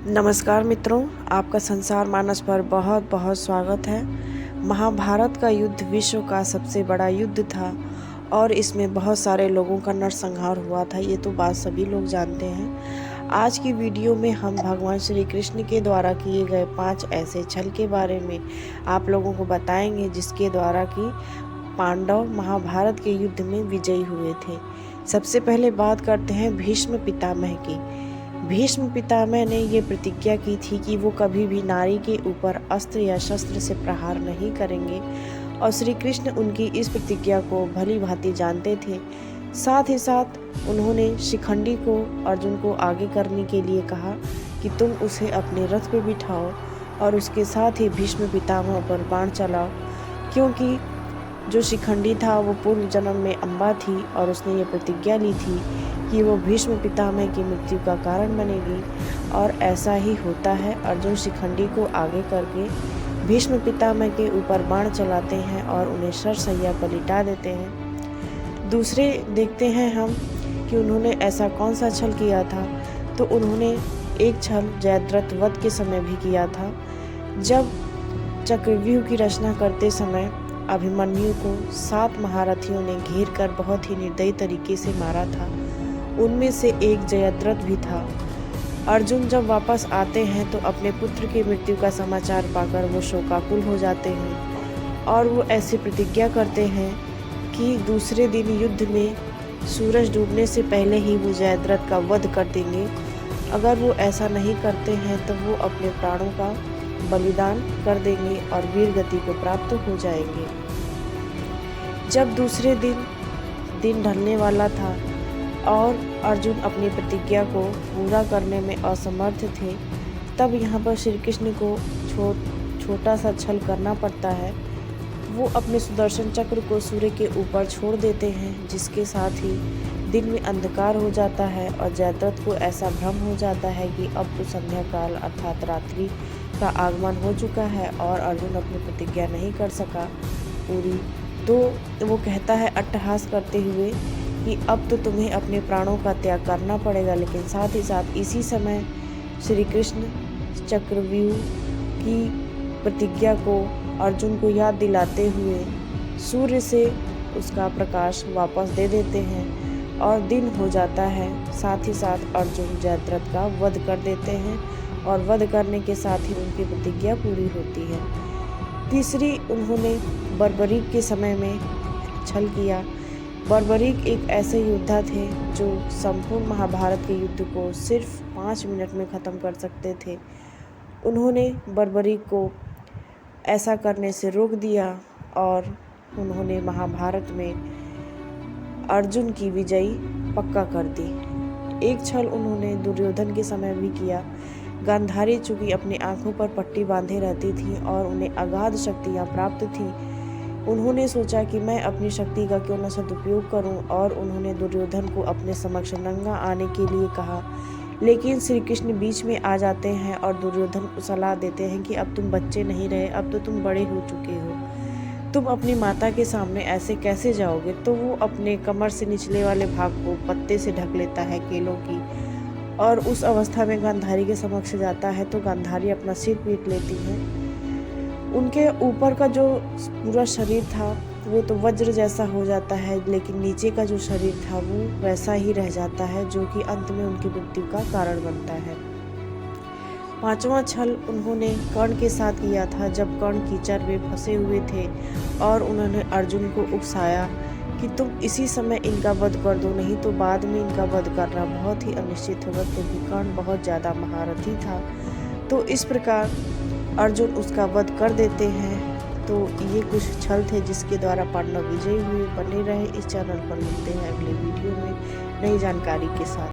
नमस्कार मित्रों, आपका संसार मानस पर बहुत बहुत स्वागत है। महाभारत का युद्ध विश्व का सबसे बड़ा युद्ध था और इसमें बहुत सारे लोगों का नरसंहार हुआ था। ये तो बात सभी लोग जानते हैं। आज की वीडियो में हम भगवान श्री कृष्ण के द्वारा किए गए 5 ऐसे छल के बारे में आप लोगों को बताएंगे जिसके द्वारा कि पांडव महाभारत के युद्ध में विजयी हुए थे। सबसे पहले बात करते हैं भीष्म पितामह की। भीष्म पितामह ने ये प्रतिज्ञा की थी कि वो कभी भी नारी के ऊपर अस्त्र या शस्त्र से प्रहार नहीं करेंगे और श्री कृष्ण उनकी इस प्रतिज्ञा को भली भांति जानते थे। साथ ही साथ उन्होंने शिखंडी को अर्जुन को आगे करने के लिए कहा कि तुम उसे अपने रथ पर बिठाओ और उसके साथ ही भीष्म पितामह पर बाण चलाओ, क्योंकि जो शिखंडी था वो पूर्व जन्म में अम्बा थी और उसने ये प्रतिज्ञा ली थी कि वो भीष्म पितामह की मृत्यु का कारण बनेगी। और ऐसा ही होता है। अर्जुन शिखंडी को आगे करके भीष्म पितामह के ऊपर बाण चलाते हैं और उन्हें शरशैया पर लिटा देते हैं। दूसरे देखते हैं हम कि उन्होंने ऐसा कौन सा छल किया था। तो उन्होंने एक छल जयद्रथ वध के समय भी किया था। जब चक्रव्यूह की रचना करते समय अभिमन्यु को 7 महारथियों ने घेर कर बहुत ही निर्दयी तरीके से मारा था। उनमें से एक जयद्रथ भी था। अर्जुन जब वापस आते हैं तो अपने पुत्र की मृत्यु का समाचार पाकर वो शोकाकुल हो जाते हैं और वो ऐसी प्रतिज्ञा करते हैं कि दूसरे दिन युद्ध में सूरज डूबने से पहले ही वो जयद्रथ का वध कर देंगे। अगर वो ऐसा नहीं करते हैं तो वो अपने प्राणों का बलिदान कर देंगे और वीर गति को प्राप्त हो जाएंगे। जब दूसरे दिन ढलने वाला था और अर्जुन अपनी प्रतिज्ञा को पूरा करने में असमर्थ थे, तब यहाँ पर श्री कृष्ण को छोटा सा छल करना पड़ता है। वो अपने सुदर्शन चक्र को सूर्य के ऊपर छोड़ देते हैं, जिसके साथ ही दिन में अंधकार हो जाता है और जयद्रथ को ऐसा भ्रम हो जाता है कि अब तो संध्या काल अर्थात रात्रि का आगमन हो चुका है और अर्जुन अपनी प्रतिज्ञा नहीं कर सका पूरी। तो वो कहता है अट्टहास करते हुए कि अब तो तुम्हें अपने प्राणों का त्याग करना पड़ेगा। लेकिन साथ ही साथ इसी समय श्री कृष्ण चक्रव्यूह की प्रतिज्ञा को अर्जुन को याद दिलाते हुए सूर्य से उसका प्रकाश वापस दे देते हैं और दिन हो जाता है। साथ ही साथ अर्जुन जयद्रथ का वध कर देते हैं और वध करने के साथ ही उनकी प्रतिज्ञा पूरी होती है। तीसरी, उन्होंने बर्बरीक के समय में छल किया। बर्बरीक एक ऐसे योद्धा थे जो संपूर्ण महाभारत के युद्ध को सिर्फ 5 मिनट में ख़त्म कर सकते थे। उन्होंने बर्बरीक को ऐसा करने से रोक दिया और उन्होंने महाभारत में अर्जुन की विजयी पक्का कर दी। एक छल उन्होंने दुर्योधन के समय भी किया। गांधारी चूँकि अपनी आंखों पर पट्टी बांधे रहती थी और उन्हें अगाध शक्तियाँ प्राप्त थीं, उन्होंने सोचा कि मैं अपनी शक्ति का क्यों न सदुपयोग करूं और उन्होंने दुर्योधन को अपने समक्ष नंगा आने के लिए कहा। लेकिन श्री कृष्ण बीच में आ जाते हैं और दुर्योधन को सलाह देते हैं कि अब तुम बच्चे नहीं रहे, अब तो तुम बड़े हो चुके हो, तुम अपनी माता के सामने ऐसे कैसे जाओगे। तो वो अपने कमर से निचले वाले भाग को पत्ते से ढक लेता है, केलों की, और उस अवस्था में गांधारी के समक्ष जाता है तो गांधारी अपना सिर पीट लेती है। उनके ऊपर का जो पूरा शरीर था वो तो वज्र जैसा हो जाता है, लेकिन नीचे का जो शरीर था वो वैसा ही रह जाता है, जो कि अंत में उनकी मृत्यु का कारण बनता है। 5वां छल उन्होंने कर्ण के साथ किया था, जब कर्ण कीचड़ में फंसे हुए थे और उन्होंने अर्जुन को उकसाया कि तुम इसी समय इनका वध कर दो, नहीं तो बाद में इनका वध करना बहुत ही अनिश्चित होगा, क्योंकि कर्ण बहुत ज़्यादा महारथी था। तो इस प्रकार अर्जुन उसका वध कर देते हैं। तो ये कुछ छल थे जिसके द्वारा पांडव विजयी हुए। बने रहे इस चैनल पर, मिलते हैं अगले वीडियो में नई जानकारी के साथ।